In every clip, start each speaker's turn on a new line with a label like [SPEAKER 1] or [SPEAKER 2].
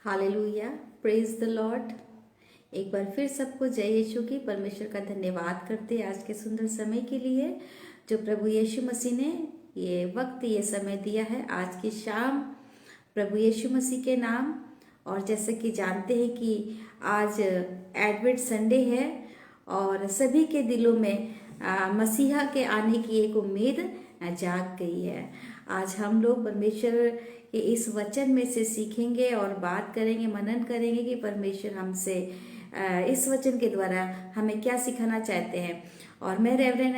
[SPEAKER 1] Hallelujah, praise the Lord. एक बार फिर सबको जय यीशु की परमेश्वर का धन्यवाद करते हैं आज के सुंदर समय के लिए जो प्रभु यीशु मसीह ने ये वक्त ये समय दिया है। आज की शाम प्रभु यीशु मसीह के नाम। और जैसे कि जानते हैं कि आज एडवेंट संडे है और सभी के दिलों में मसीहा के आने की एक उम्मीद जाग गई है। आज हम लोग परमेश्वर के इस वचन में से सीखेंगे और बात करेंगे, मनन करेंगे कि परमेश्वर हमसे इस वचन के द्वारा हमें क्या सिखाना चाहते हैं। और मैं रेवरेंड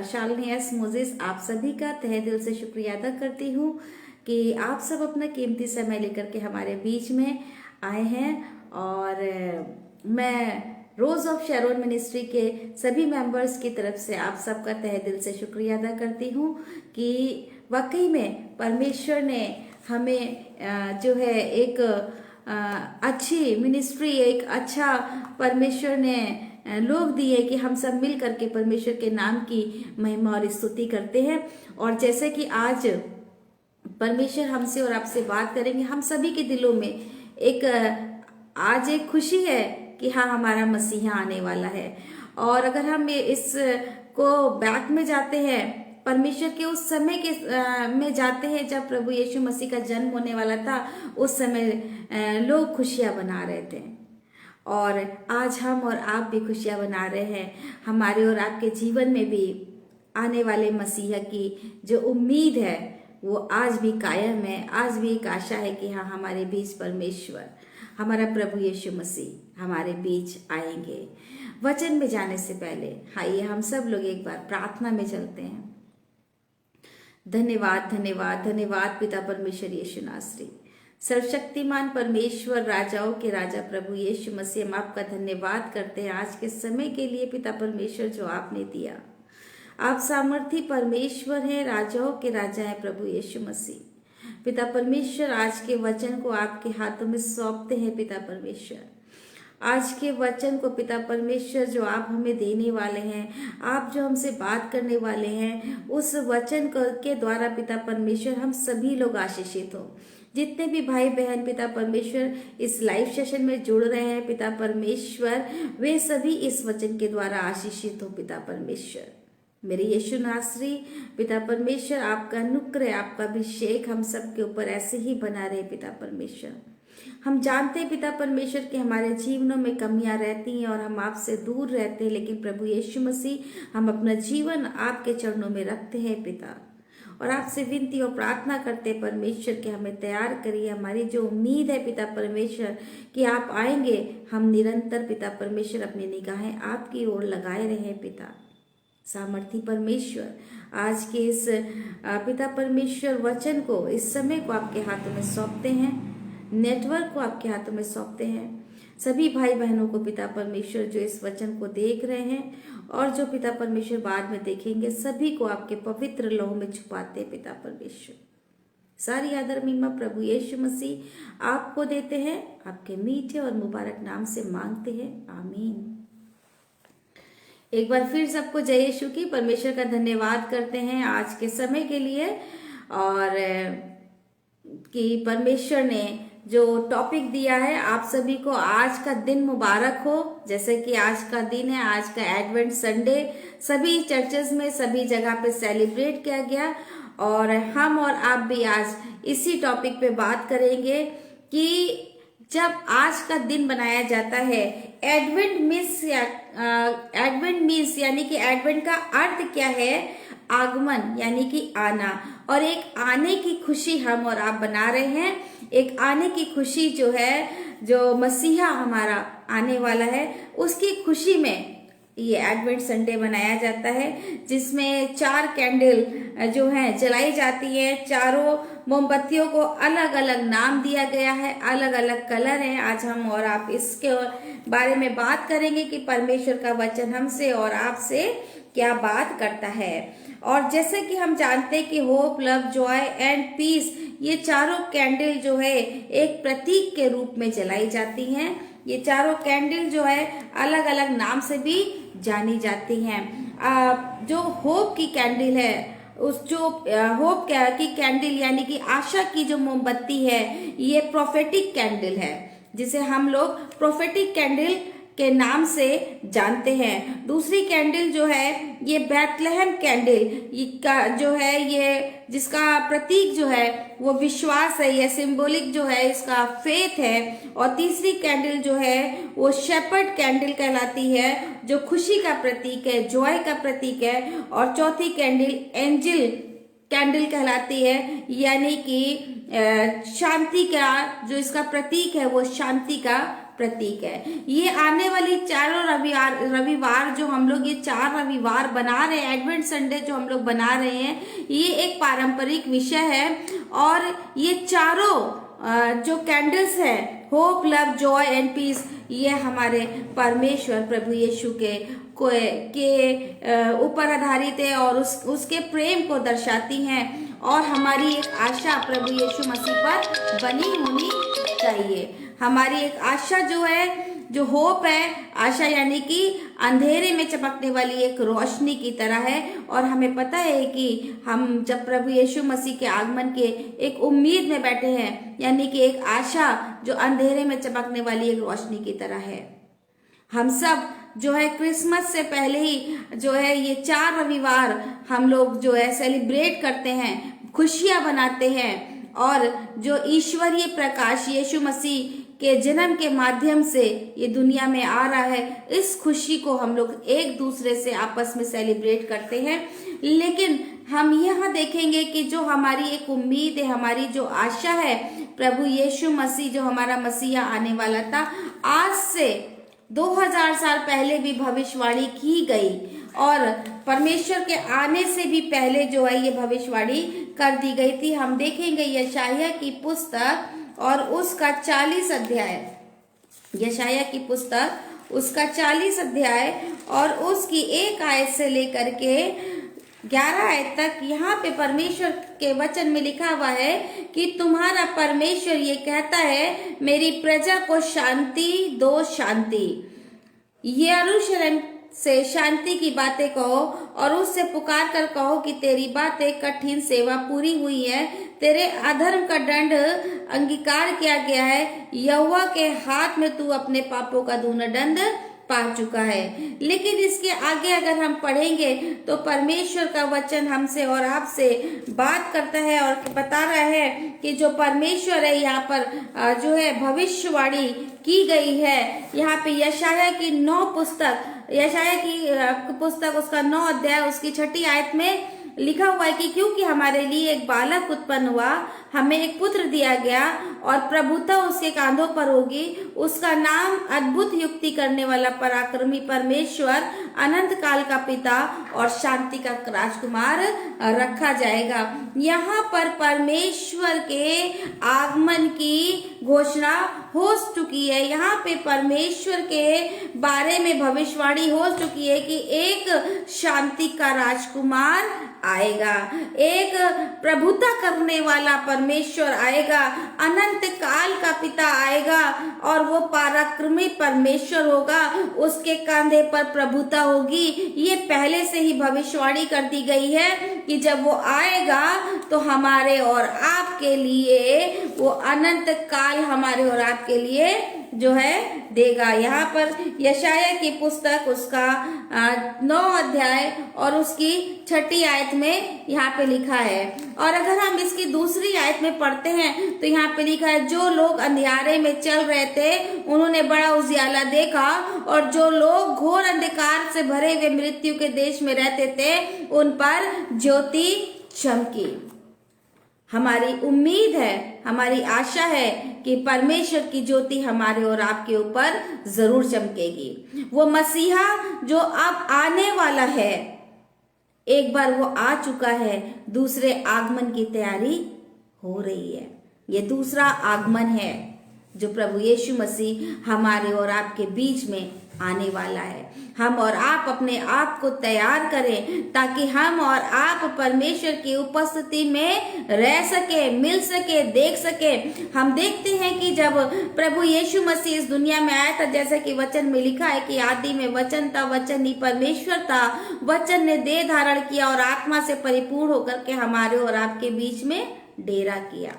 [SPEAKER 1] शालिनी एस मोजेस आप सभी का तहे दिल से शुक्रिया अदा करती हूँ कि आप सब अपना कीमती समय लेकर के हमारे बीच में आए हैं। और मैं रोज ऑफ शैरोन मिनिस्ट्री के सभी मेंबर्स की तरफ से आप सबका तहे दिल से शुक्रिया अदा करती हूँ कि वाकई में परमेश्वर ने हमें जो है एक अच्छी मिनिस्ट्री, एक अच्छा परमेश्वर ने लोग दिए कि हम सब मिल करके परमेश्वर के नाम की महिमा और स्तुति करते हैं। और जैसे कि आज परमेश्वर हमसे और आपसे बात करेंगे, हम सभी के दिलों में एक आज एक खुशी है कि हाँ, हमारा मसीहा आने वाला है। और अगर हम इस को बैक में जाते हैं, परमेश्वर के उस समय के में जाते हैं जब प्रभु यीशु मसीह का जन्म होने वाला था, उस समय लोग खुशियां मना रहे थे। और आज हम और आप भी खुशियां मना रहे हैं। हमारे और आपके जीवन में भी आने वाले मसीहा की जो उम्मीद है वो आज भी कायम है। आज भी एक आशा है कि हाँ, हमारे बीच परमेश्वर, हमारा प्रभु यीशु मसीह हमारे बीच आएंगे। वचन में जाने से पहले आइए हम सब लोग एक बार प्रार्थना में चलते हैं। धन्यवाद धन्यवाद धन्यवाद पिता परमेश्वर यीशु नासरी, सर्वशक्तिमान परमेश्वर, राजाओं के राजा प्रभु यीशु मसीह, हम आपका धन्यवाद करते हैं आज के समय के लिए पिता परमेश्वर जो आपने दिया। आप सामर्थी परमेश्वर हैं, राजाओं के राजा हैं प्रभु यीशु मसीह। पिता परमेश्वर, आज के वचन को आपके हाथों में सौंपते हैं पिता परमेश्वर। आज के वचन को पिता परमेश्वर जो आप हमें देने वाले हैं, आप जो हमसे बात करने वाले हैं, उस वचन के द्वारा पिता परमेश्वर हम सभी लोग आशीषित हो। जितने भी भाई बहन पिता परमेश्वर इस लाइव सेशन में जुड़ रहे हैं पिता परमेश्वर, वे सभी इस वचन के द्वारा आशीषित हो पिता परमेश्वर। मेरे यीशु नासरी पिता परमेश्वर, आपका अनुग्रह, आपका अभिषेक हम सब के ऊपर ऐसे ही बना रहे पिता परमेश्वर। हम जानते हैं पिता परमेश्वर कि हमारे जीवनों में कमियां रहती हैं और हम आपसे दूर रहते हैं, लेकिन प्रभु यीशु मसीह हम अपना जीवन आपके चरणों में रखते हैं पिता। और आपसे विनती और प्रार्थना करते हैं परमेश्वर कि हमें तैयार करिए। हमारी जो उम्मीद है पिता परमेश्वर कि आप आएंगे, हम निरंतर पिता परमेश्वर अपनी निगाहें आपकी ओर लगाए रहे पिता। सामर्थी परमेश्वर, आज के इस पिता परमेश्वर वचन को, इस समय को आपके हाथों में सौंपते हैं, नेटवर्क को आपके हाथों में सौंपते हैं। सभी भाई बहनों को पिता परमेश्वर जो इस वचन को देख रहे हैं और जो पिता परमेश्वर बाद में देखेंगे, सभी को आपके पवित्र लहू में छुपाते हैं पिता परमेश्वर। सारी आदर महिमा प्रभु यीशु मसीह आपको देते हैं, आपके मीठे और मुबारक नाम से मांगते हैं, आमीन। एक बार फिर सबको जय यीशु की परमेश्वर का धन्यवाद करते हैं आज के समय के लिए। और कि परमेश्वर ने जो टॉपिक दिया है, आप सभी को आज का दिन मुबारक हो। जैसे कि आज का दिन है, आज का एडवेंट संडे सभी चर्चेस में, सभी जगह पे सेलिब्रेट किया गया। और हम और आप भी आज इसी टॉपिक पे बात करेंगे कि जब आज का दिन बनाया जाता है, एडवेंट मीन्स यानी कि एडवेंट का अर्थ क्या है? आगमन यानी कि आना। और एक आने की खुशी हम और आप बना रहे हैं। एक आने की खुशी जो है, जो मसीहा हमारा आने वाला है, उसकी खुशी में ये एडवेंट संडे मनाया जाता है, जिसमें 4 कैंडल जो हैं जलाई जाती हैं। चारों मोमबत्तियों को अलग अलग नाम दिया गया है, अलग अलग कलर हैं। आज हम और आप इसके बारे में बात करेंगे कि परमेश्वर का वचन हमसे और आपसे क्या बात करता है। और जैसे कि हम जानते हैं कि hope, love, joy and peace, ये चारों कैंडल जो है एक प्रतीक के रूप में जलाई जाती हैं। ये चारों कैंडल जो है अलग अलग नाम से भी जानी जाती हैं। जो होप की कैंडल है उस जो होप की कैंडल यानी कि आशा की जो मोमबत्ती है, ये प्रोफेटिक कैंडल है, जिसे हम लोग प्रोफेटिक कैंडल के नाम से जानते हैं। दूसरी कैंडल जो है ये बैतलहम कैंडल का जो है, ये जिसका प्रतीक जो है वो विश्वास है, ये सिंबॉलिक जो है इसका फेथ है। और तीसरी कैंडल जो है वो शेपर्ड कैंडल कहलाती है, जो खुशी का प्रतीक है, जॉय का प्रतीक है। और चौथी कैंडल एंजल कैंडल कहलाती है, यानी कि शांति का जो इसका प्रतीक है वो शांति का प्रतीक है। ये आने वाली चारों रविवार जो हम लोग ये 4 रविवार बना रहे हैं, एडवेंट संडे जो हम लोग बना रहे हैं, ये एक पारंपरिक विषय है। और ये चारों जो कैंडल्स है, hope, love, joy and peace, ये हमारे परमेश्वर प्रभु यीशु के ऊपर आधारित है और उसके प्रेम को दर्शाती हैं। और हमारी एक आशा प्रभु यीशु मसीह पर बनी होनी चाहिए। हमारी एक आशा जो है, जो होप है, आशा यानी कि अंधेरे में चमकने वाली एक रोशनी की तरह है। और हमें पता है कि हम जब प्रभु यीशु मसीह के आगमन के एक उम्मीद में बैठे हैं, यानी कि एक आशा जो अंधेरे में चमकने वाली एक रोशनी की तरह है। हम सब जो है क्रिसमस से पहले ही जो है ये 4 रविवार हम लोग जो है सेलिब्रेट करते हैं, खुशियां बनाते हैं। और जो ईश्वरीय प्रकाश यीशु मसीह के जन्म के माध्यम से ये दुनिया में आ रहा है, इस खुशी को हम लोग एक दूसरे से आपस में सेलिब्रेट करते हैं। लेकिन हम यहाँ देखेंगे कि जो हमारी एक उम्मीद है, हमारी जो आशा है, प्रभु यीशु मसीह जो हमारा मसीहा आने वाला था, आज से 2000 साल पहले भी भविष्यवाणी की गई। और परमेश्वर के आने से भी पहले जो है ये भविष्यवाणी कर दी गई थी। हम देखेंगे यशायाह की पुस्तक और उसका 40 अध्याय, यशायाह की पुस्तक उसका 40 अध्याय और उसकी 1 आयत से लेकर के 11 आयत तक। यहाँ पे परमेश्वर के वचन में लिखा हुआ है कि तुम्हारा परमेश्वर ये कहता है, मेरी प्रजा को शांति दो, शांति। यरूशलेम से शांति की बातें कहो और उससे पुकार कर कहो कि तेरी बातें कठिन सेवा पूरी हुई है, तेरे अधर्म का दंड अंगीकार किया गया है, यहोवा के हाथ में तू अपने पापों का दूना दंड पा चुका है। लेकिन इसके आगे अगर हम पढ़ेंगे तो परमेश्वर का वचन हमसे और आपसे बात करता है और बता रहा है कि जो परमेश्वर है यहाँ पर जो है भविष्यवाणी की गई है। यहाँ पे यशायाह की 9 पुस्तक, यशायाह की पुस्तक उसका 9 अध्याय उसकी 6 आयत में लिखा हुआ है कि क्योंकि हमारे लिए एक बालक उत्पन्न हुआ, हमें एक पुत्र दिया गया और प्रभुता उसके कांधों पर होगी। उसका नाम अद्भुत युक्ति करने वाला, पराक्रमी परमेश्वर, अनंत काल का पिता और शांति का राजकुमार रखा जाएगा। यहाँ पर परमेश्वर के आगमन की घोषणा हो चुकी है। यहाँ पे परमेश्वर के बारे में भविष्यवाणी हो चुकी है कि एक शांति का राजकुमार आएगा, एक प्रभुता करने वाला परमेश्वर आएगा, अनंत काल का पिता आएगा और वो पराक्रमी परमेश्वर होगा, उसके कंधे पर प्रभुता होगी। ये पहले से ही भविष्यवाणी कर दी गई है कि जब वो आएगा तो हमारे और आपके लिए वो अनंत काल हमारे और आपके लिए जो है देगा। यहाँ पर यशायाह की पुस्तक उसका 9 अध्याय और उसकी 6 आयत में यहाँ पे लिखा है। और अगर हम इसकी दूसरी आयत में पढ़ते हैं तो यहाँ पे लिखा है, जो लोग अंधियारे में चल रहे थे उन्होंने बड़ा उजियाला देखा, और जो लोग घोर अंधकार से भरे हुए मृत्यु के देश में रहते थे उन पर ज्योति चमकी। हमारी उम्मीद है, हमारी आशा है कि परमेश्वर की ज्योति हमारे और आपके ऊपर जरूर चमकेगी। वो मसीहा जो अब आने वाला है, एक बार वो आ चुका है, दूसरे आगमन की तैयारी हो रही है। ये दूसरा आगमन है जो प्रभु यीशु मसीह हमारे और आपके बीच में आने वाला है। हम और आप अपने आप को तैयार करें ताकि हम और आप परमेश्वर की उपस्थिति में रह सके, मिल सके, देख सके। हम देखते हैं कि जब प्रभु यीशु मसीह इस दुनिया में आया था, जैसे कि वचन में लिखा है कि आदि में वचन था, वचन ही परमेश्वर था, वचन ने देह धारण किया और आत्मा से परिपूर्ण होकर के हमारे और आपके बीच में डेरा किया।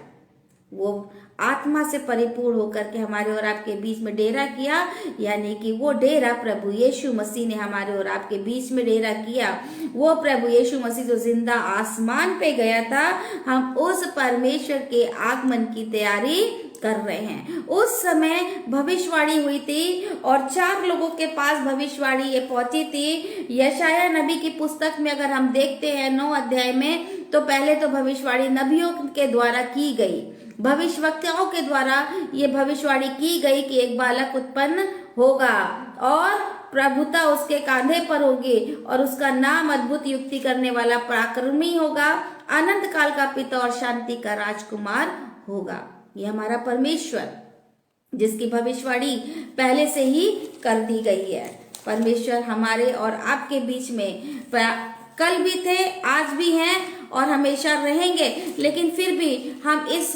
[SPEAKER 1] वो आत्मा से परिपूर्ण होकर के हमारे और आपके बीच में डेरा किया, यानी कि वो डेरा प्रभु यीशु मसीह ने हमारे और आपके बीच में डेरा किया। वो प्रभु यीशु मसीह जो जिंदा आसमान पे गया था, हम उस परमेश्वर के आगमन की तैयारी कर रहे हैं। उस समय भविष्यवाणी हुई थी और 4 लोगों के पास भविष्यवाणी ये पहुंची थी। यशाया नबी की पुस्तक में अगर हम देखते हैं 9 अध्याय में, तो पहले तो भविष्यवाणी नबियों के द्वारा की गई, भविष्यवक्ताओं के द्वारा ये भविष्यवाणी की गई कि एक बालक उत्पन्न होगा और प्रभुता उसके कांधे पर होगी और उसका नाम अद्भुत युक्ति करने वाला, पराक्रमी होगा, अनंत काल का पिता और शांति का राजकुमार होगा। ये हमारा परमेश्वर जिसकी भविष्यवाणी पहले से ही कर दी गई है। परमेश्वर हमारे और आपके बीच में कल भी थे, आज भी हैं और हमेशा रहेंगे, लेकिन फिर भी हम इस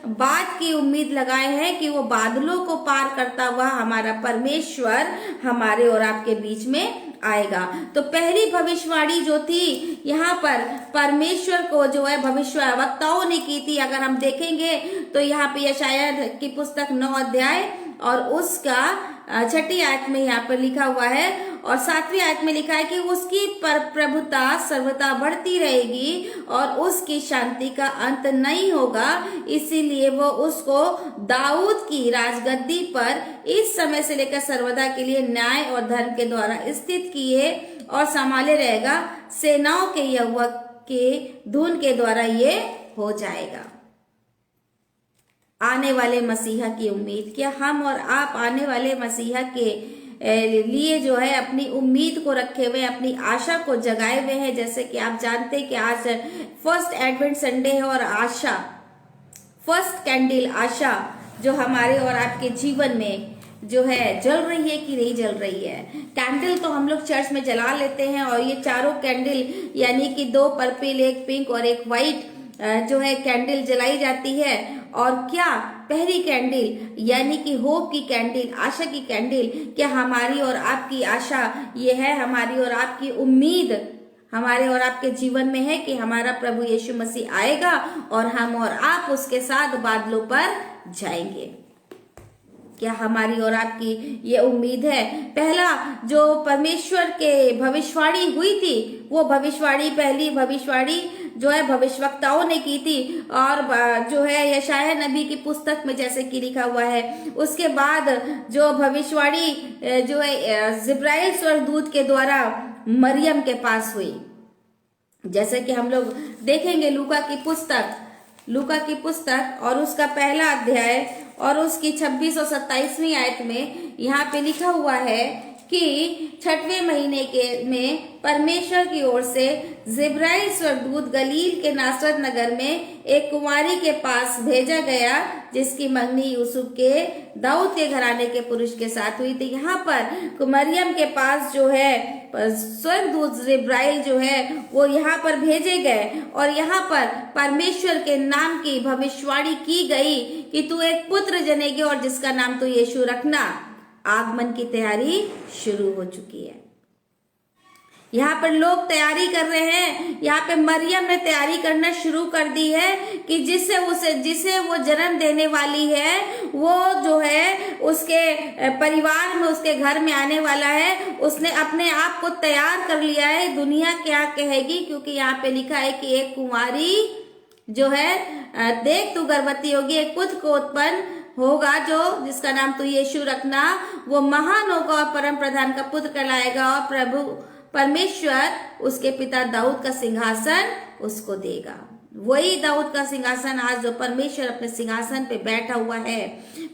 [SPEAKER 1] बात की उम्मीद लगाए हैं कि वो बादलों को पार करता हुआ हमारा परमेश्वर हमारे और आपके बीच में आएगा। तो पहली भविष्यवाणी जो थी यहाँ पर परमेश्वर को जो है भविष्यवक्ताओं ने की थी। अगर हम देखेंगे तो यहाँ पे यशाया की पुस्तक 9 अध्याय और उसका 6ठी आयत में यहाँ पर लिखा हुआ है और 7वीं आयत में लिखा है कि उसकी प्रभुता सर्वदा बढ़ती रहेगी और उसकी शांति का अंत नहीं होगा, इसीलिए वो उसको दाऊद की राजगद्दी पर इस समय से लेकर सर्वदा के लिए न्याय और धर्म के द्वारा स्थित किए और संभाले रहेगा। सेनाओं के यहोवा के धुन के द्वारा ये हो जाएगा। आने वाले मसीहा की उम्मीद, क्या हम और आप आने वाले मसीहा के लिए जो है अपनी उम्मीद को रखे हुए, अपनी आशा को जगाए हुए हैं? जैसे कि आप जानते हैं कि आज फर्स्ट एडवेंट संडे है और आशा, फर्स्ट कैंडल आशा जो हमारे और आपके जीवन में जो है जल रही है कि नहीं जल रही है। कैंडल तो हम लोग चर्च में जला लेते हैं और ये चारों कैंडल यानी कि 2 पर्पल, 1 पिंक और 1 व्हाइट जो है कैंडल जलाई जाती है। और क्या पहली कैंडल यानी कि होप की कैंडल, आशा की कैंडल, क्या हमारी और आपकी आशा ये है, हमारी और आपकी उम्मीद हमारे और आपके जीवन में है कि हमारा प्रभु यीशु मसीह आएगा और हम और आप उसके साथ बादलों पर जाएंगे? क्या हमारी और आपकी ये उम्मीद है? पहला जो परमेश्वर के भविष्यवाणी हुई थी, वो भविष्यवाणी, पहली भविष्यवाणी जो है भविष्यवक्ताओं ने की थी और जो है यशाया नबी की पुस्तक में जैसे कि लिखा हुआ है। उसके बाद जो भविष्यवाणी जो है जिब्राइल स्वर्गदूत के द्वारा मरियम के पास हुई, जैसे कि हम लोग देखेंगे लूका की पुस्तक और उसका पहला अध्याय और उसकी 26 और 27वीं आयत में यहाँ पे लिखा हुआ है कि 6वें महीने में परमेश्वर की ओर से जिब्राइल स्वर्गदूत गलील के नासरत नगर में एक कुंवारी के पास भेजा गया जिसकी मंगनी यूसुफ के दाऊद के घराने के पुरुष के साथ हुई थी। यहाँ पर मरियम के पास जो है स्वर्गदूत जिब्राइल जो है वो यहाँ पर भेजे गए और यहाँ पर परमेश्वर के नाम की भविष्यवाणी की गई कि तू एक पुत्र जनेगी और जिसका नाम तू यीशु रखना। आगमन की तैयारी शुरू हो चुकी है। यहाँ पर लोग तैयारी कर रहे हैं। यहाँ पे मरियम ने तैयारी करना शुरू कर दी है कि जिसे वो जन्म देने वाली है वो जो है उसके परिवार में, उसके घर में आने वाला है। उसने अपने आप को तैयार कर लिया है। दुनिया क्या कहेगी, क्योंकि यहाँ पे लिखा है कि एक कुंवारी जो है देख तू गर्भवती होगी, एक पुत्र को उत्पन्न होगा जो जिसका नाम तू यीशु रखना। वो महान होगा और परम प्रधान का पुत्र कहलाएगा और प्रभु परमेश्वर उसके पिता दाऊद का सिंहासन उसको देगा। वही दाऊद का सिंहासन आज जो परमेश्वर अपने सिंहासन पे बैठा हुआ है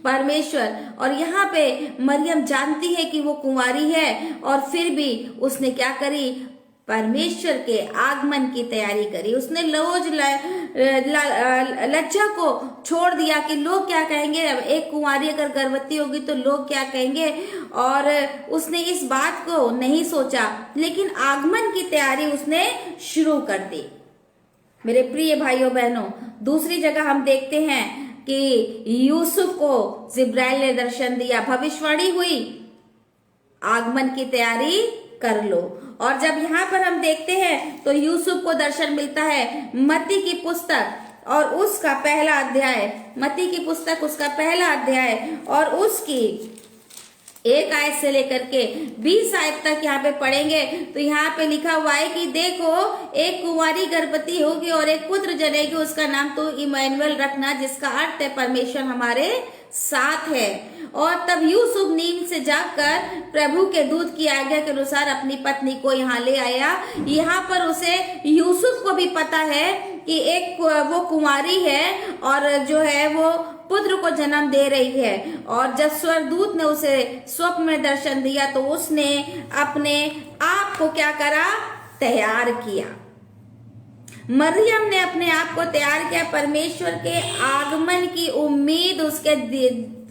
[SPEAKER 1] परमेश्वर। और यहाँ पे मरियम जानती है कि वो कुंवारी है और फिर भी उसने क्या करी, परमेश्वर के आगमन की तैयारी करी। उसने लज्जा को छोड़ दिया कि लोग क्या कहेंगे। अब एक कुंवारी अगर गर्भवती होगी तो लोग क्या कहेंगे, और उसने इस बात को नहीं सोचा, लेकिन आगमन की तैयारी उसने शुरू कर दी। मेरे प्रिय भाइयों बहनों, दूसरी जगह हम देखते हैं कि यूसुफ को जिब्राइल ने दर्शन दिया, भविष्यवाणी हुई, आगमन की तैयारी कर लो। और जब यहाँ पर हम देखते हैं तो यूसुफ को दर्शन मिलता है मत्ती की पुस्तक और उसका पहला अध्याय, मत्ती की पुस्तक उसका पहला अध्याय और उसकी 1 आयत से लेकर के 20 आयत तक यहाँ पे पढ़ेंगे तो यहाँ पे लिखा हुआ है कि देखो, एक कुंवारी गर्भवती होगी और एक पुत्र जनेगी, उसका नाम तो इमैनुएल रखना, जिसका अर्थ है परमेश्वर हमारे साथ है। और तब यूसुफ नींद से जागकर प्रभु के दूत की आज्ञा के अनुसार अपनी पत्नी को यहाँ ले आया। यहाँ पर उसे यूसुफ को भी पता है कि एक वो कुंवारी है और जो है वो पुत्र को जन्म दे रही है। और जब स्वर्गदूत ने उसे स्वप्न में दर्शन दिया तो उसने अपने आप को क्या करा, तैयार किया। मरियम ने अपने आप को तैयार किया, परमेश्वर के आगमन की उम्मीद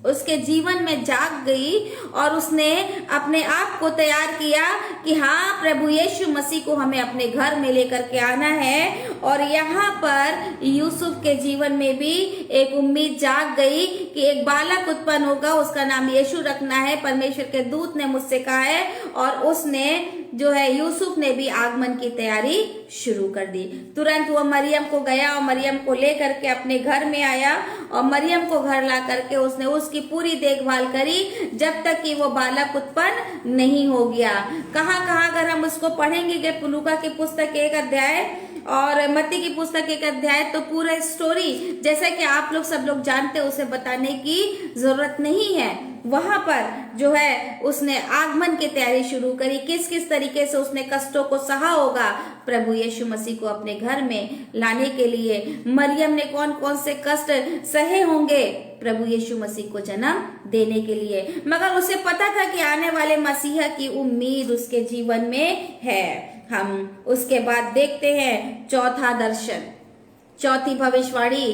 [SPEAKER 1] उसके जीवन में जाग गई और उसने अपने आप को तैयार किया कि हाँ, प्रभु यीशु मसीह को हमें अपने घर में लेकर के आना है। और यहाँ पर यूसुफ के जीवन में भी एक उम्मीद जाग गई कि एक बालक उत्पन्न होगा, उसका नाम यीशु रखना है, परमेश्वर के दूत ने मुझसे कहा है। और उसने जो है यूसुफ ने भी आगमन की तैयारी शुरू कर दी। तुरंत वो मरियम को गया और मरियम को लेकर के अपने घर में आया और मरियम को घर ला करके उसने उसकी पूरी देखभाल करी जब तक कि वो बालक उत्पन्न नहीं हो गया। कहाँ कहाँ अगर हम उसको पढ़ेंगे कि लूका की पुस्तक 1 अध्याय और मत्ती की पुस्तक 1 अध्याय, तो पूरा स्टोरी जैसा कि आप लोग सब लोग जानते हैं, उसे बताने की जरूरत नहीं है। वहां पर जो है उसने आगमन की तैयारी शुरू करी, किस किस तरीके से उसने कष्टों को सहा होगा प्रभु यीशु मसीह को अपने घर में लाने के लिए। मरियम ने कौन कौन से कष्ट सहे होंगे प्रभु यीशु मसीह को जन्म देने के लिए, मगर उसे पता था कि आने वाले मसीहा की उम्मीद उसके जीवन में है। हम उसके बाद देखते हैं चौथा दर्शन, चौथी भविष्यवाणी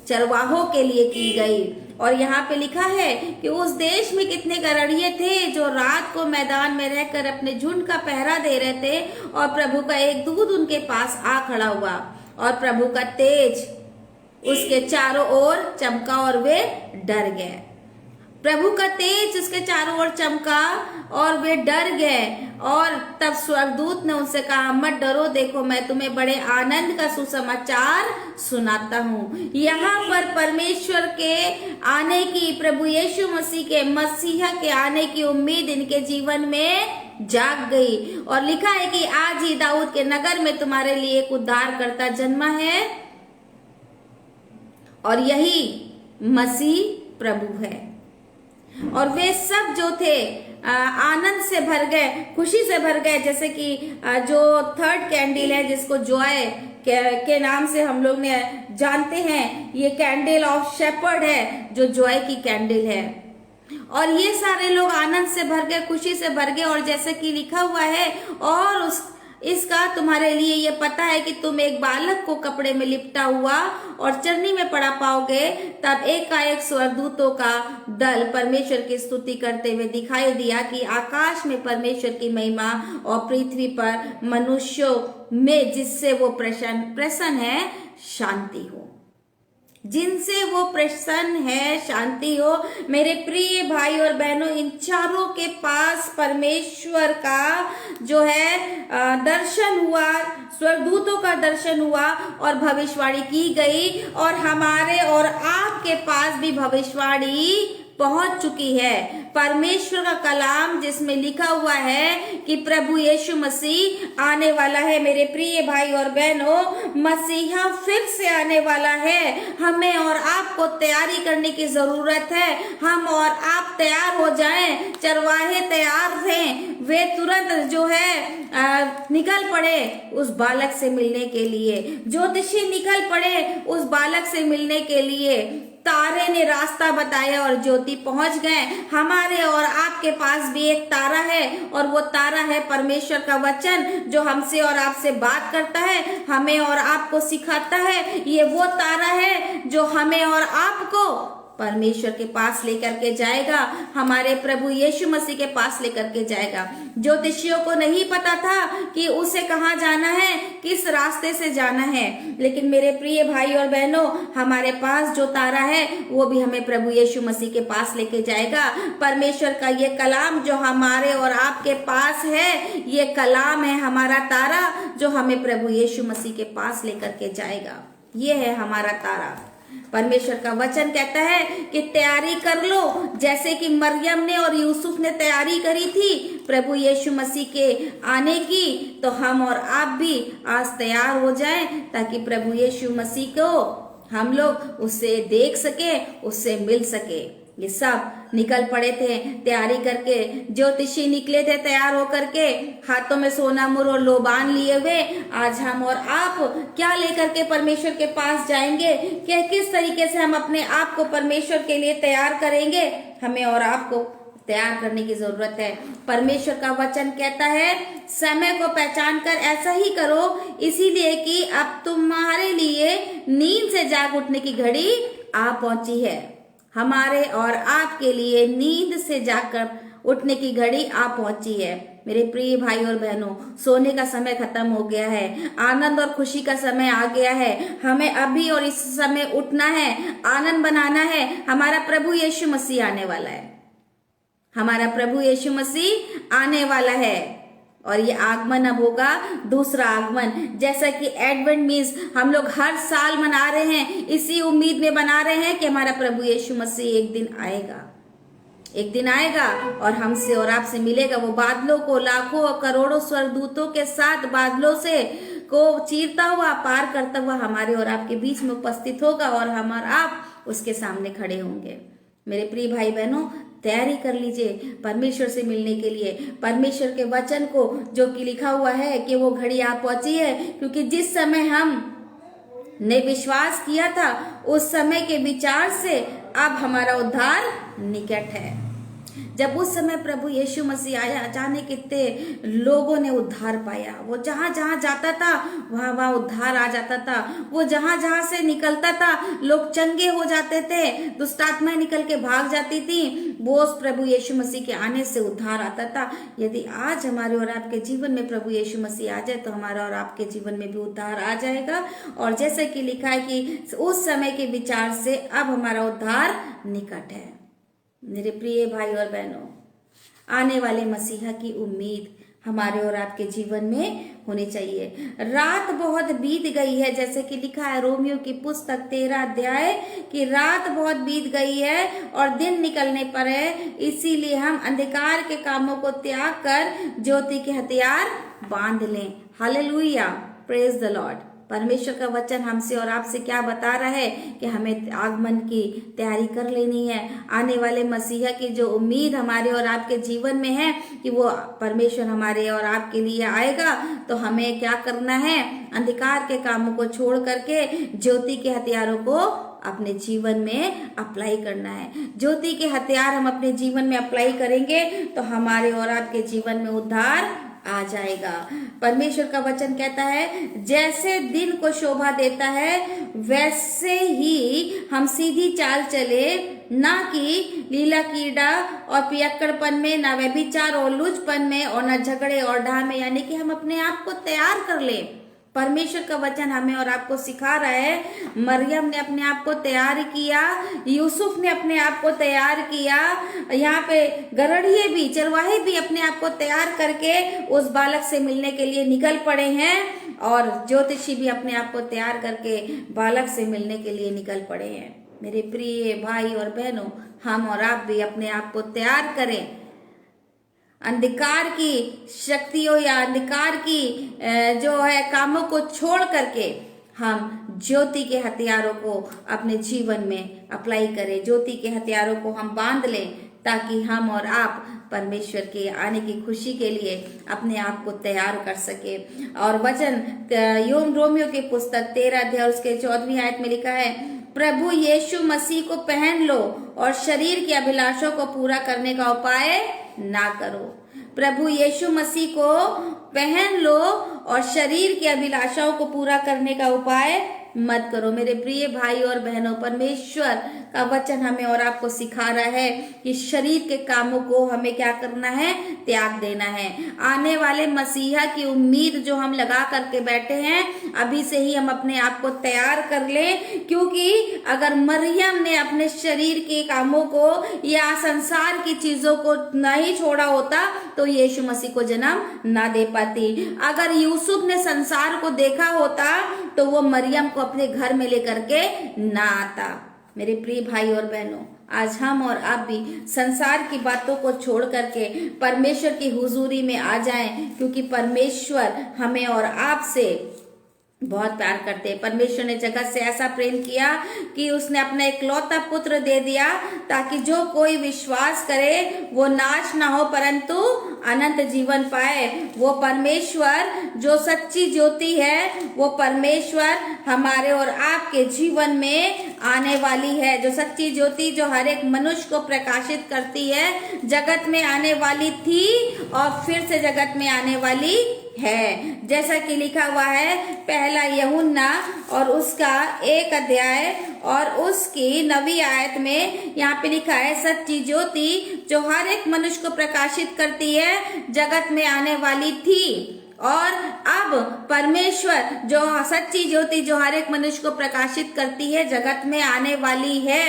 [SPEAKER 1] चरवाहों के लिए की गई। और यहाँ पे लिखा है कि उस देश में कितने गड़रिये थे जो रात को मैदान में रहकर अपने झुंड का पहरा दे रहे थे। और प्रभु का एक दूत उनके पास आ खड़ा हुआ और प्रभु का तेज उसके चारों ओर चमका और वे डर गए। प्रभु का तेज उसके चारों ओर चमका और वे डर गए। और तब स्वर्गदूत ने उनसे कहा, मत डरो, देखो मैं तुम्हें बड़े आनंद का सुसमाचार सुनाता हूँ। यहाँ पर परमेश्वर के आने की, प्रभु यीशु मसीह के मसीहा के आने की उम्मीद इनके जीवन में जाग गई। और लिखा है कि आज ही दाऊद के नगर में तुम्हारे लिए एक उद्धारकर्ता जन्मा है और यही मसीह प्रभु है। और वे सब जो थे आनंद से भर गए, खुशी से भर गए। जैसे कि जो 3rd कैंडल है जिसको जॉय के नाम से हम लोग ने जानते हैं, ये कैंडल ऑफ शेपर्ड है जो जॉय की कैंडल है। और ये सारे लोग आनंद से भर गए, खुशी से भर गए। और जैसे कि लिखा हुआ है, और इसका तुम्हारे लिए ये पता है कि तुम एक बालक को कपड़े में लिपटा हुआ और चरनी में पड़ा पाओगे। तब एकाएक स्वर्गदूतों का दल परमेश्वर की स्तुति करते हुए दिखाई दिया कि आकाश में परमेश्वर की महिमा और पृथ्वी पर मनुष्यों में जिससे वो प्रसन्न है शांति हो, जिनसे वो प्रसन्न है शांति हो। मेरे प्रिय भाई और बहनों, इन चारों के पास परमेश्वर का जो है दर्शन हुआ, स्वर्गदूतों का दर्शन हुआ और भविष्यवाणी की गई। और हमारे और आपके पास भी भविष्यवाणी पहुंच चुकी है। परमेश्वर का कलाम जिसमें लिखा हुआ है कि प्रभु यीशु मसीह आने वाला है। मेरे प्रिय भाई और बहनों, मसीहा फिर से आने वाला है। हमें और आपको तैयारी करने की जरूरत है। हम और आप तैयार हो जाएं। चरवाहे तैयार थे, वे तुरंत जो है निकल पड़े उस बालक से मिलने के लिए। ज्योतिषी निकल पड़े उस बालक से मिलने के लिए। तारे ने रास्ता बताया और ज्योति पहुंच गए। हमारे और आपके पास भी एक तारा है और वो तारा है परमेश्वर का वचन जो हमसे और आपसे बात करता है, हमें और आपको सिखाता है। ये वो तारा है जो हमें और आपको परमेश्वर के पास लेकर के जाएगा, हमारे प्रभु यीशु मसीह के पास लेकर के जाएगा। ज्योतिषियों को नहीं पता था कि उसे कहाँ जाना है, किस रास्ते से जाना है, लेकिन मेरे प्रिय भाई और बहनों, हमारे पास जो तारा है वो भी हमें प्रभु यीशु मसीह के पास लेके जाएगा। परमेश्वर का ये कलाम जो हमारे और आपके पास है, ये कलाम है हमारा तारा जो हमें प्रभु यीशु मसीह के पास लेकर के जाएगा। ये है हमारा तारा। परमेश्वर का वचन कहता है कि तैयारी कर लो, जैसे कि मरियम ने और यूसुफ ने तैयारी करी थी प्रभु यीशु मसीह के आने की, तो हम और आप भी आज तैयार हो जाएं, ताकि प्रभु यीशु मसीह को हम लोग उससे देख सके, उससे मिल सके। ये सब निकल पड़े थे तैयारी करके, ज्योतिषी निकले थे तैयार होकर के, हाथों में सोना मुर और लोबान लिए हुए। आज हम और आप क्या लेकर के परमेश्वर के पास जाएंगे, कि किस तरीके से हम अपने आप को परमेश्वर के लिए तैयार करेंगे? हमें और आपको तैयार करने की जरूरत है। परमेश्वर का वचन कहता है, समय को पहचान कर ऐसा ही करो, इसीलिए कि अब तुम्हारे लिए नींद से जाग उठने की घड़ी आ पहुंची है। हमारे और आपके लिए नींद से जागकर उठने की घड़ी आ पहुंची है। मेरे प्रिय भाई और बहनों, सोने का समय खत्म हो गया है, आनंद और खुशी का समय आ गया है। हमें अभी और इस समय उठना है, आनंद बनाना है। हमारा प्रभु यीशु मसीह आने वाला है, हमारा प्रभु यीशु मसीह आने वाला है, और ये आगमन अब होगा दूसरा आगमन। जैसा कि एडवेंट मीन्स हम लोग हर साल मना रहे हैं, इसी उम्मीद में बना रहे हैं कि हमारा प्रभु यीशु मसीह एक दिन आएगा, एक दिन आएगा और हमसे और आपसे मिलेगा। वो बादलों को लाखों और करोड़ों स्वर्गदूतों के साथ बादलों से को चीरता हुआ, पार करता हुआ हमारे और आपके बीच में उपस्थित होगा, और हम और आप उसके सामने खड़े होंगे। मेरे प्रिय भाई बहनों, तैयारी कर लीजिए परमेश्वर से मिलने के लिए। परमेश्वर के वचन को जो कि लिखा हुआ है कि वो घड़ी आ पहुंची है, क्योंकि जिस समय हम ने विश्वास किया था उस समय के विचार से अब हमारा उद्धार निकट है। जब उस समय प्रभु यीशु मसीह आया, जाने कितने लोगों ने उद्धार पाया। वो जहां जहां जाता था वहां वहां उद्धार आ जाता था। वो जहां जहां से निकलता था लोग चंगे हो जाते थे, दुष्टात्माएं निकल के भाग जाती थी। वो उस प्रभु यीशु मसीह के आने से उद्धार आता था। यदि आज हमारे और आपके जीवन में प्रभु यीशु मसीह आ जाए तो हमारा और आपके जीवन में भी उद्धार आ जाएगा। और जैसे कि लिखा है कि उस समय के विचार से अब हमारा उद्धार निकट है। मेरे प्रिय भाई और बहनों, आने वाले मसीहा की उम्मीद हमारे और आपके जीवन में होनी चाहिए। रात बहुत बीत गई है, जैसे कि लिखा है रोमियो की पुस्तक 13 अध्याय कि रात बहुत बीत गई है और दिन निकलने पर है, इसीलिए हम अंधकार के कामों को त्याग कर ज्योति के हथियार बांध लें। Hallelujah, praise the Lord. परमेश्वर का वचन हमसे और आपसे क्या बता रहा है कि हमें आगमन की तैयारी कर लेनी है। आने वाले मसीहा की जो उम्मीद हमारे और आपके जीवन में है कि वो परमेश्वर हमारे और आपके लिए आएगा, तो हमें क्या करना है? अंधकार के कामों को छोड़ करके ज्योति के हथियारों को अपने जीवन में अप्लाई करना है। ज्योति के हथियार हम अपने जीवन में अप्लाई करेंगे तो हमारे और आपके जीवन में उद्धार आ जाएगा। परमेश्वर का वचन कहता है, जैसे दिन को शोभा देता है वैसे ही हम सीधी चाल चले, ना कि लीला कीड़ा और पियक्कड़पन में, ना व्यभिचार और लुचपन में, और न झगड़े और डाह में। यानी कि हम अपने आप को तैयार कर ले। परमेश्वर का वचन हमें और आपको सिखा रहा है, मरियम ने अपने आप को तैयार किया, यूसुफ ने अपने आप को तैयार किया, यहाँ पे गरड़िए भी, चरवाहे भी अपने आप को तैयार करके उस बालक से मिलने के लिए निकल पड़े हैं, और ज्योतिषी भी अपने आप को तैयार करके बालक से मिलने के लिए निकल पड़े हैं। मेरे प्रिय भाई और बहनों, हम और आप भी अपने आप को तैयार करें। अंधकार की शक्तियों या अंधकार की जो है कामों को छोड़ करके हम ज्योति के हथियारों को अपने जीवन में अप्लाई करें। ज्योति के हथियारों को हम बांध लें, ताकि हम और आप परमेश्वर के आने की खुशी के लिए अपने आप को तैयार कर सके। और वचन रोमियो की पुस्तक 13 अध्याय उसके 14वीं आयत में लिखा है, प्रभु यीशु मसीह को पहन लो और शरीर की अभिलाषों को पूरा करने का उपाय ना करो। प्रभु यीशु मसीह को पहन लो और शरीर की अभिलाषाओं को पूरा करने का उपाय मत करो। मेरे प्रिय भाई और बहनों, परमेश्वर का वचन हमें और आपको सिखा रहा है कि शरीर के कामों को हमें क्या करना है, त्याग देना है। आने वाले मसीहा की उम्मीद जो हम लगा करके बैठे हैं, अभी से ही हम अपने आप को तैयार कर लें, क्योंकि अगर मरियम ने अपने शरीर के कामों को या संसार की चीजों को नहीं छोड़ा होता तो यीशु मसीह को जन्म ना दे पाती। अगर यूसुफ ने संसार को देखा होता तो वो मरियम को अपने घर में लेकर के ना आता। मेरे प्रिय भाई और बहनों, आज हम और आप भी संसार की बातों को छोड़ करके परमेश्वर की हुजूरी में आ जाएं, क्योंकि परमेश्वर हमें और आपसे बहुत प्यार करते हैं। परमेश्वर ने जगत से ऐसा प्रेम किया कि उसने अपना इकलौता पुत्र दे दिया, ताकि जो कोई विश्वास करे वो नाश ना हो परंतु अनंत जीवन पाए। वो परमेश्वर जो सच्ची ज्योति है, वो परमेश्वर हमारे और आपके जीवन में आने वाली है। जो सच्ची ज्योति जो हर एक मनुष्य को प्रकाशित करती है, जगत में आने वाली थी और फिर से जगत में आने वाली है। जैसा कि लिखा हुआ है पहला यूहन्ना और उसका 1 अध्याय और उसकी 9वीं आयत में यहाँ पे लिखा है, सच्ची ज्योति जो हर एक मनुष्य को प्रकाशित करती है, जगत में आने वाली थी। और अब परमेश्वर जो सच्ची ज्योति जो हर एक मनुष्य को प्रकाशित करती है, जगत में आने वाली है।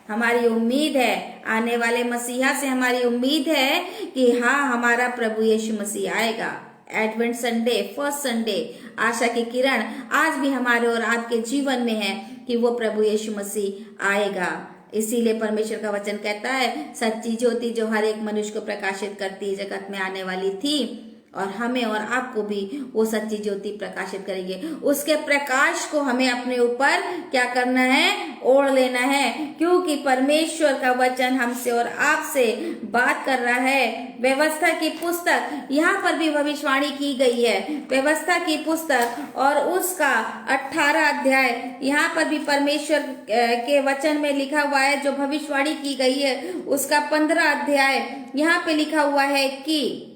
[SPEAKER 1] हमारी उम्मीद है, आने वाले मसीहा से हमारी उम्मीद है कि हाँ, हमारा प्रभु यीशु मसीह आएगा। एडवेंट संडे, फर्स्ट संडे, आशा की किरण आज भी हमारे और आपके जीवन में है कि वो प्रभु यीशु मसीह आएगा। इसीलिए परमेश्वर का वचन कहता है, सच्ची ज्योति जो हर एक मनुष्य को प्रकाशित करती है, जगत में आने वाली थी और हमें और आपको भी वो सच्ची ज्योति प्रकाशित करेंगे। उसके प्रकाश को हमें अपने ऊपर क्या करना है, ओढ़ लेना है, क्योंकि परमेश्वर का वचन हमसे और आपसे बात कर रहा है। व्यवस्था की पुस्तक, यहाँ पर भी भविष्यवाणी की गई है। व्यवस्था की पुस्तक और उसका 18 अध्याय, यहाँ पर भी परमेश्वर के वचन में लिखा हुआ है। जो भविष्यवाणी की गई है उसका 15 अध्याय, यहाँ पे लिखा हुआ है कि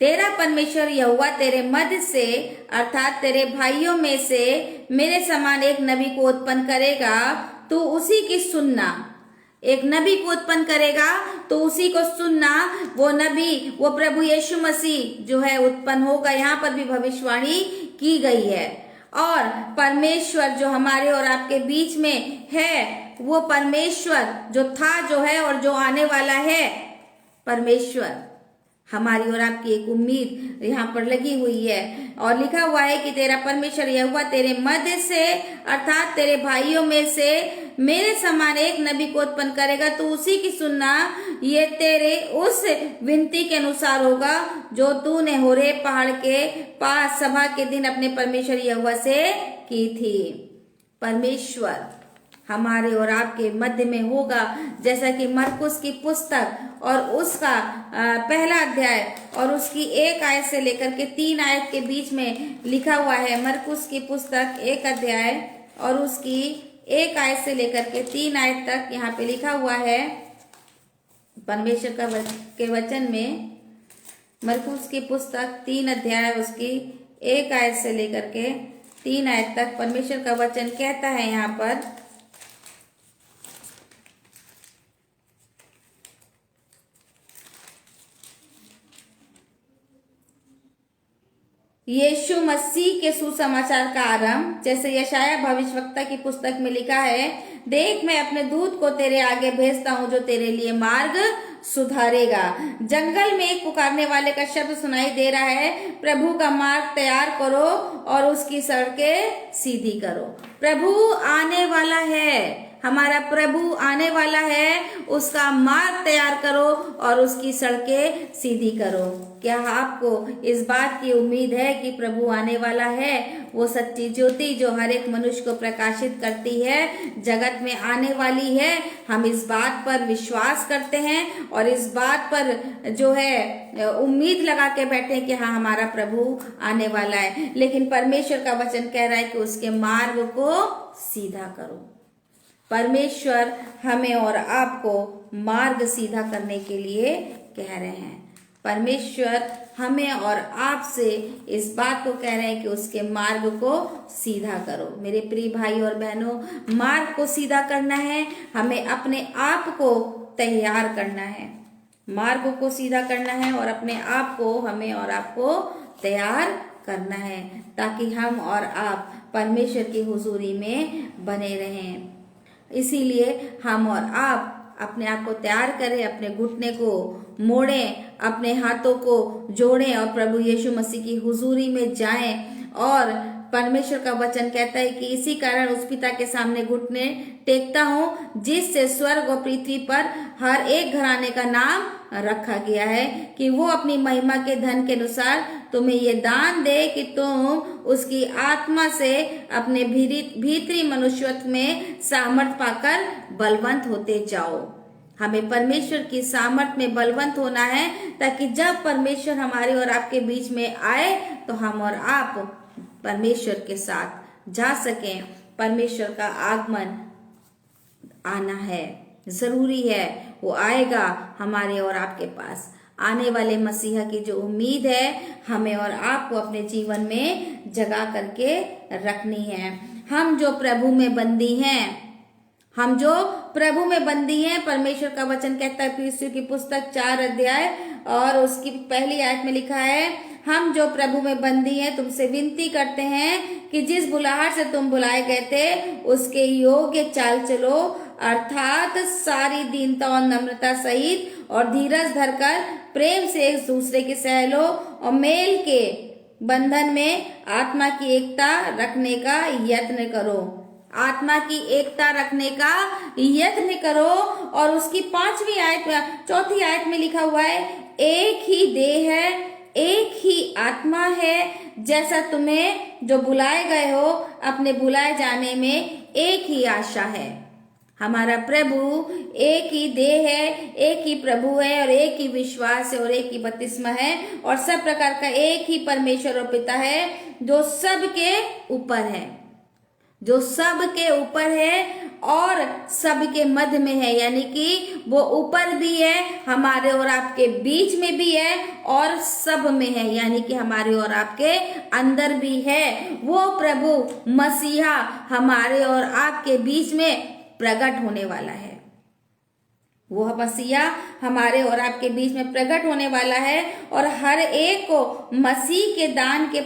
[SPEAKER 1] तेरा परमेश्वर यहोवा तेरे मध्य से अर्थात तेरे भाइयों में से मेरे समान एक नबी को उत्पन्न करेगा, तो उसी की सुनना। एक नबी को उत्पन्न करेगा तो उसी को सुनना। वो नबी, वो प्रभु यीशु मसीह जो है उत्पन्न होगा। यहाँ पर भी भविष्यवाणी की गई है। और परमेश्वर जो हमारे और आपके बीच में है, वो परमेश्वर जो था, जो है और जो आने वाला है, परमेश्वर हमारी और आपकी एक उम्मीद यहाँ पर लगी हुई है। और लिखा हुआ है कि तेरा परमेश्वर यहोवा तेरे मध्य से अर्थात तेरे भाइयों में से मेरे समान एक नबी को उत्पन्न करेगा, तो उसी की सुनना। ये तेरे उस विनती के अनुसार होगा जो तूने होरेब पहाड़ के पास सभा के दिन अपने परमेश्वर यहोवा से की थी। परमेश्वर हमारे और आपके मध्य में होगा, जैसा कि मरकुस की पुस्तक और उसका पहला अध्याय और उसकी 1 आयत से लेकर के 3 आयत के बीच में लिखा हुआ है। मरकुस की पुस्तक 1 अध्याय और उसकी 1 आयत से लेकर के 3 आयत तक यहाँ पे लिखा हुआ है परमेश्वर के वचन में। मरकुस की पुस्तक 3 अध्याय उसकी 1 आयत से लेकर के 3 आयत तक परमेश्वर का वचन कहता है यहाँ पर, यीशु मसीह के सुसमाचार का आरंभ। जैसे यशाया भविष्यवक्ता की पुस्तक में लिखा है, देख मैं अपने दूत को तेरे आगे भेजता हूँ जो तेरे लिए मार्ग सुधारेगा। जंगल में एक पुकारने वाले का शब्द सुनाई दे रहा है, प्रभु का मार्ग तैयार करो और उसकी सड़कें सीधी करो। प्रभु आने वाला है, हमारा प्रभु आने वाला है, उसका मार्ग तैयार करो और उसकी सड़कें सीधी करो। क्या आपको इस बात की उम्मीद है कि प्रभु आने वाला है? वो सच्ची ज्योति जो हर एक मनुष्य को प्रकाशित करती है, जगत में आने वाली है। हम इस बात पर विश्वास करते हैं और इस बात पर जो है उम्मीद लगा के बैठे हैं कि हाँ, हमारा प्रभु आने वाला है। लेकिन परमेश्वर का वचन कह रहा है कि उसके मार्ग को सीधा करो। परमेश्वर हमें और आपको मार्ग सीधा करने के लिए कह रहे हैं। परमेश्वर हमें और आपसे इस बात को कह रहे हैं कि उसके मार्ग को सीधा करो। मेरे प्रिय भाई और बहनों, मार्ग को सीधा करना है, हमें अपने आप को तैयार करना है। मार्ग को सीधा करना है और अपने आप को, हमें और आपको तैयार करना है, ताकि हम और आप परमेश्वर की हुजूरी में बने रहें। इसीलिए हम और आप अपने आप को तैयार करें, अपने घुटने को मोड़ें, अपने हाथों को जोड़ें और प्रभु यीशु मसीह की हुजूरी में जाएं। और परमेश्वर का वचन कहता है कि इसी कारण उस पिता के सामने घुटने टेकता हूँ जिससे स्वर्ग और पृथ्वी पर हर एक घराने का नाम रखा गया है, कि वो अपनी महिमा के धन के अनुसार तुम्हें ये दान दे कि तुम उसकी आत्मा से अपने भीतरी मनुष्यत्व में सामर्थ पाकर बलवंत होते जाओ। हमें परमेश्वर की सामर्थ में बलवंत होना है, ताकि जब परमेश्वर हमारे और आपके बीच में आए तो हम और आप परमेश्वर के साथ जा सकें। परमेश्वर का आगमन आना है, जरूरी है, वो आएगा हमारे और आपके पास। आने वाले मसीहा की जो उम्मीद है हमें और आपको अपने जीवन में जगा करके रखनी है। हम जो प्रभु में बंदी हैं, हम जो प्रभु में बंदी हैं, परमेश्वर का वचन कहता है यीशु की पुस्तक 4 अध्याय और उसकी पहली आयत में लिखा है, हम जो प्रभु में बंदी हैं तुमसे विनती करते हैं कि जिस बुलाहट से तुम बुलाए गए थे उसके योग्य चाल चलो, अर्थात सारी दीनता और नम्रता सहित और धीरज धरकर प्रेम से एक दूसरे के सह लो और मेल के बंधन में आत्मा की एकता रखने का यत्न करो। आत्मा की एकता रखने का यत्न करो। और उसकी 5वीं आयत में, 4थी आयत में लिखा हुआ है, एक ही देह है, एक ही आत्मा है, जैसा तुम्हें जो बुलाए गए हो अपने बुलाए जाने में एक ही आशा है। हमारा प्रभु एक ही देह है, एक ही प्रभु है और एक ही विश्वास है और एक ही बपतिस्मा है और सब प्रकार का एक ही परमेश्वर और पिता है जो सबके ऊपर है, जो सबके ऊपर है और सबके मध्य में है। यानी कि वो ऊपर भी है, हमारे और आपके बीच में भी है और सब में है, यानी कि हमारे और आपके अंदर भी है। वो प्रभु मसीहा हमारे और आपके बीच में प्रकट होने वाला है। वो मसीहा हमारे और आपके बीच में प्रकट होने वाला है और हर एक को मसीह के दान के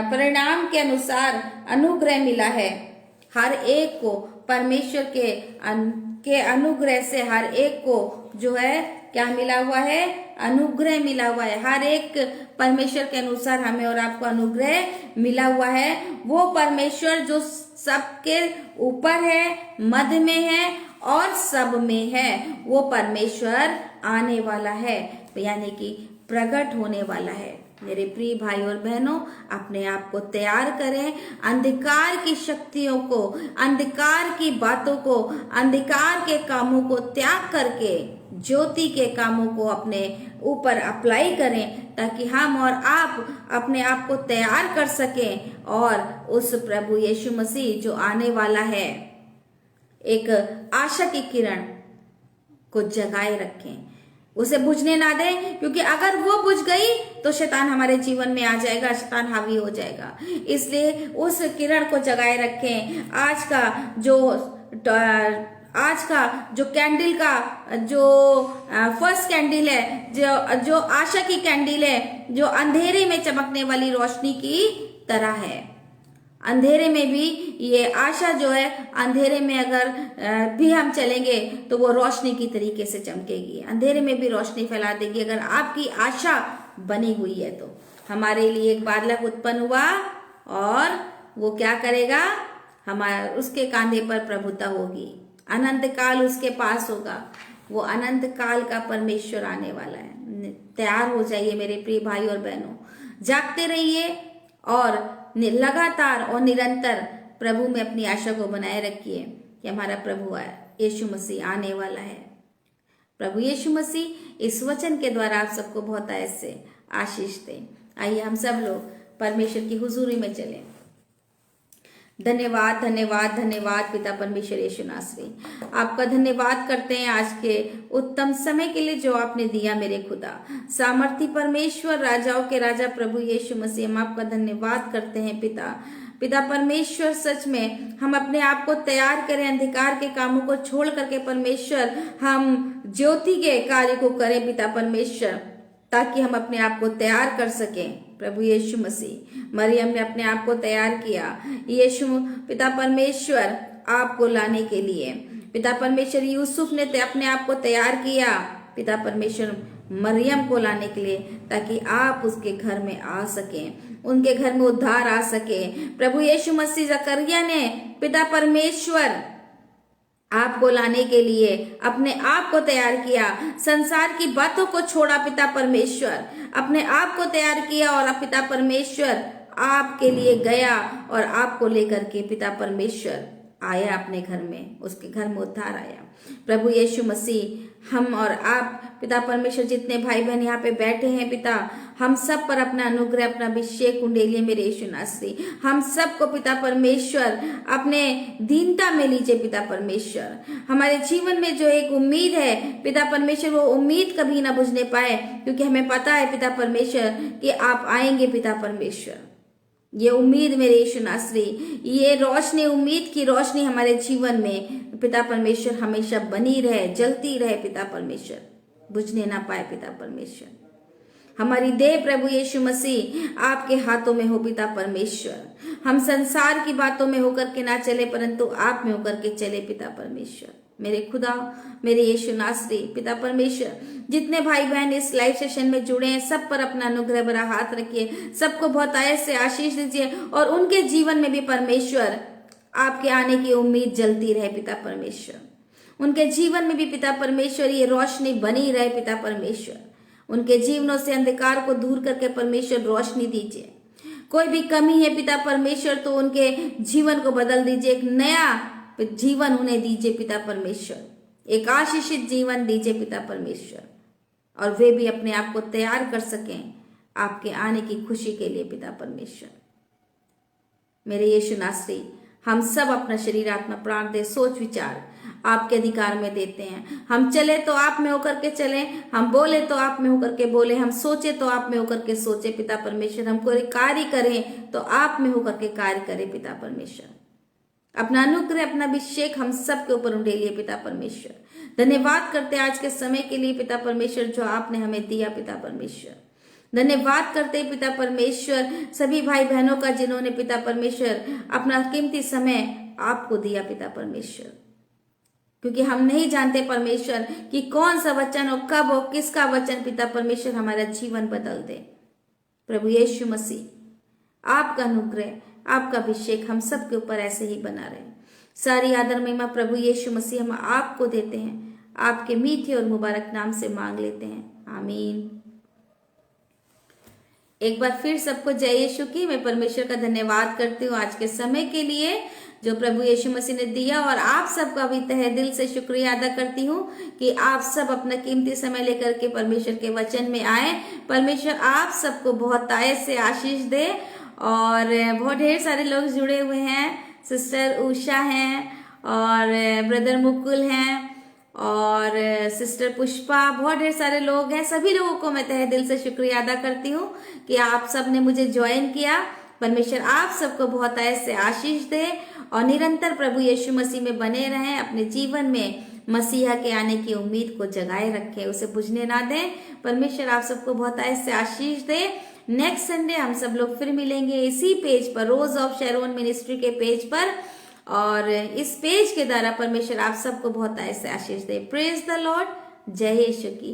[SPEAKER 1] परिणाम के अनुसार अनुग्रह मिला है। हर एक को परमेश्वर के अनुग्रह से हर एक को जो है क्या मिला हुआ है, अनुग्रह मिला हुआ है। हर एक परमेश्वर के अनुसार हमें और आपको अनुग्रह मिला हुआ है। वो परमेश्वर जो सबके ऊपर है, मध्य में है और सब में है, वो परमेश्वर आने वाला है, यानी कि प्रकट होने वाला है। मेरे प्रिय भाई और बहनों, अपने आप को तैयार करें, अंधकार की शक्तियों को, अंधकार की बातों को, अंधकार के कामों को त्याग करके ज्योति के कामों को अपने ऊपर अप्लाई करें, ताकि हम और आप अपने आप को तैयार कर सकें और उस प्रभु यीशु मसीह जो आने वाला है, एक आशा की किरण को जगाए रखें, उसे बुझने ना दें, क्योंकि अगर वो बुझ गई तो शैतान हमारे जीवन में आ जाएगा, शैतान हावी हो जाएगा। इसलिए उस किरण को जगाए रखें। आज का जो कैंडल का जो फर्स्ट कैंडल है, जो आशा की कैंडल है, जो अंधेरे में चमकने वाली रोशनी की तरह है। अंधेरे में भी ये आशा जो है, अंधेरे में अगर भी हम चलेंगे तो वो रोशनी की तरीके से चमकेगी, अंधेरे में भी रोशनी फैला देगी। अगर आपकी आशा बनी हुई है तो हमारे लिए एक बालक उत्पन्न हुआ और वो क्या करेगा, हमारे उसके कांधे पर प्रभुता होगी, अनंत काल उसके पास होगा। वो अनंत काल का परमेश्वर आने वाला है। तैयार हो जाइए मेरे प्रिय भाई और बहनों, जागते रहिए और लगातार और निरंतर प्रभु में अपनी आशा को बनाए रखिए कि हमारा प्रभु यीशु मसीह आने वाला है। प्रभु यीशु मसीह इस वचन के द्वारा आप सबको बहुत ऐसे आशीष दें। आइए हम सब लोग परमेश्वर की हुजूरी में चलें। धन्यवाद धन्यवाद धन्यवाद पिता परमेश्वर यीशु नासरी। आपका धन्यवाद करते हैं आज के उत्तम समय के लिए जो आपने दिया मेरे खुदा। सामर्थी परमेश्वर, राजाओं के राजा प्रभु यीशु मसीह, हम आपका धन्यवाद करते हैं पिता परमेश्वर। सच में हम अपने आप को तैयार करें, अंधकार के कामों को छोड़ करके परमेश्वर हम ज्योति के कार्य को करें पिता परमेश्वर, ताकि हम अपने आप को तैयार कर सकें। प्रभु यीशु मसीह, मरियम ने अपने आप को तैयार किया यीशु पिता परमेश्वर आपको लाने के लिए। पिता परमेश्वर यूसुफ ने अपने आप को तैयार किया पिता परमेश्वर मरियम को लाने के लिए, ताकि आप उसके घर में आ सकें, उनके घर में उद्धार आ सके। प्रभु यीशु मसीह जकरिया ने पिता परमेश्वर आपको लाने के लिए अपने आप को तैयार किया, संसार की बातों को छोड़ा पिता परमेश्वर, अपने आप को तैयार किया और पिता परमेश्वर आपके लिए गया और आपको लेकर के पिता परमेश्वर आया अपने घर में, उसके घर में उद्धार आया। प्रभु यीशु मसीह, हम और आप पिता परमेश्वर जितने भाई बहन यहाँ पे बैठे हैं पिता, हम सब पर अपना अनुग्रह, अपना अभिषेक कुंडेलिए मेरे यीशु नासरी। हम सबको पिता परमेश्वर अपने दीनता में लीजिए पिता परमेश्वर। हमारे जीवन में जो एक उम्मीद है पिता परमेश्वर, वो उम्मीद कभी ना बुझने पाए, क्योंकि हमें पता है पिता परमेश्वर कि आप आएंगे पिता परमेश्वर। ये उम्मीद मेरे यीशु नासरी, ये रोशनी, उम्मीद की रोशनी हमारे जीवन में पिता परमेश्वर हमेशा बनी रहे, जलती रहे पिता परमेश्वर, बुझने ना पाए पिता परमेश्वर। हमारी देह प्रभु यीशु मसीह आपके हाथों में हो पिता परमेश्वर। हम संसार की बातों में होकर के ना चले, परंतु आप में होकर के चले पिता परमेश्वर। मेरे खुदा, मेरे यीशु नासरी पिता परमेश्वर, जितने भाई बहन इस लाइव सेशन में जुड़े हैं, सब पर अपना अनुग्रह भरा हाथ रखिए, सबको बहुत आयत से आशीष दीजिए और उनके जीवन में भी परमेश्वर आपके आने की उम्मीद जलती रहे पिता परमेश्वर। उनके जीवन में भी पिता परमेश्वर ये रोशनी बनी रहे पिता परमेश्वर। उनके जीवनों से अंधकार को दूर करके परमेश्वर रोशनी दीजिए। कोई भी कमी है पिता परमेश्वर तो उनके जीवन को बदल दीजिए, एक नया जीवन उन्हें दीजिए पिता परमेश्वर, एक आशीषित जीवन दीजिए पिता परमेश्वर, और वे भी अपने आप को तैयार कर सकें आपके आने की खुशी के लिए पिता परमेश्वर। मेरे यीशु नासरी, हम सब अपना शरीर, आत्मा, प्राण, देह, सोच, विचार आपके अधिकार में देते हैं। हम चले तो आप में होकर के चले, हम बोले तो आप में होकर के बोले, हम सोचे तो आप में होकर के सोचे पिता परमेश्वर। हम कोई कार्य करें तो आप में होकर के कार्य करें पिता परमेश्वर। अपना अनुग्रह, अपना अभिषेक हम सब के ऊपर उंडेलिए पिता परमेश्वर। धन्यवाद करते आज के समय के लिए पिता परमेश्वर जो आपने हमें दिया पिता परमेश्वर। धन्यवाद करते पिता परमेश्वर सभी भाई बहनों का जिन्होंने पिता परमेश्वर अपना कीमती समय आपको दिया पिता परमेश्वर, क्योंकि हम नहीं जानते परमेश्वर कि कौन सा वचन और कब और किसका वचन पिता परमेश्वर हमारा जीवन बदल दे। प्रभु यीशु मसीह, आपका अनुग्रह, आपका अभिषेक हम सब के ऊपर ऐसे ही बना रहे। सारी आदर महिमा प्रभु यीशु मसीह हम आपको देते हैं, आपके मीठे और मुबारक नाम से मांग लेते हैं, आमीन। एक बार फिर सबको जय यीशु की मैं परमेश्वर का धन्यवाद करती हूँ आज के समय के लिए जो प्रभु यीशु मसीह ने दिया, और आप सबका भी तहे दिल से शुक्रिया अदा करती हूँ कि आप सब अपना कीमती समय लेकर के परमेश्वर के वचन में आए। परमेश्वर आप सबको बहुत आयत से आशीष दे। और बहुत ढेर सारे लोग जुड़े हुए हैं, सिस्टर उषा हैं और ब्रदर मुकुल हैं और सिस्टर पुष्पा, बहुत ढेर सारे लोग हैं। सभी लोगों को मैं तहे दिल से शुक्रिया अदा करती हूँ कि आप सब ने मुझे ज्वाइन किया। परमेश्वर आप सबको बहुत ऐसे आशीष दे और निरंतर प्रभु यीशु मसीह में बने रहें। अपने जीवन में मसीहा के आने की उम्मीद को जगाए रखें, उसे बुझने ना दें। परमेश्वर आप सबको बहुत ऐसे आशीष दे। नेक्स्ट संडे हम सब लोग फिर मिलेंगे इसी पेज पर, रोज ऑफ शैरोन मिनिस्ट्री के पेज पर, और इस पेज के द्वारा परमेश्वर आप सबको बहुत ऐसे आशीष दे। Praise the lord. जय यीशु की।